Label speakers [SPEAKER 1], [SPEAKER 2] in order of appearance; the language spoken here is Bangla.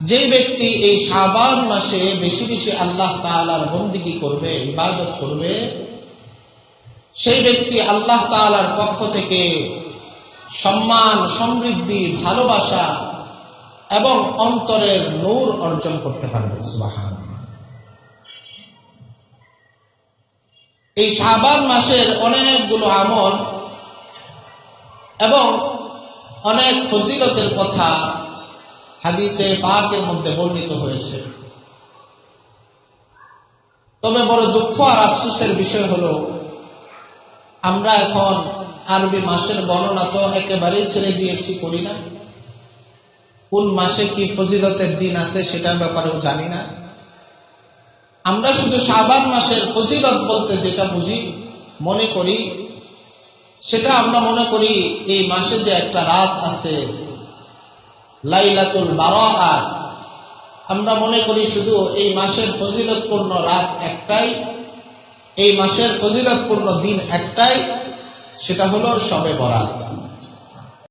[SPEAKER 1] যে ব্যক্তি এই শাবান মাসে বেশি বেশি আল্লাহ তাআলার বন্দেগী করবে, ইবাদত করবে, সেই ব্যক্তি আল্লাহ তাআলার পক্ষ থেকে সম্মান, সমৃদ্ধি, ভালোবাসা এবং অন্তরের নূর অর্জন করতে পারবে। সুবহানাল্লাহ। এই শাবান মাসের অনেকগুলো আমল এবং অনেক ফজিলতের কথা হাদিসে পাকের মধ্যে বর্ণিত হয়েছে। তবে বড় দুঃখ আর আফসোসের বিষয় হলো, আমরা এখন আরবি মাসের গণনা তো একেবারেই ছেড়ে দিয়েছি, করি না। কোন মাসে কি ফজিলতের দিন আছে সেটার ব্যাপারেও জানি না। আমরা শুধু শাবান মাসের ফজিলত বলতে যেটা বুঝি, মনে করি, সেটা আমরা মনে করি এই মাসে যে একটা রাত আছে লাইলাতুল বারাআত, আমরা মনে করি শুধু এই মাসের ফজিলতপূর্ণ রাত একটাই, এই মাসের ফজিলতপূর্ণ দিন একটাই, সেটা হলো শবে বরাত।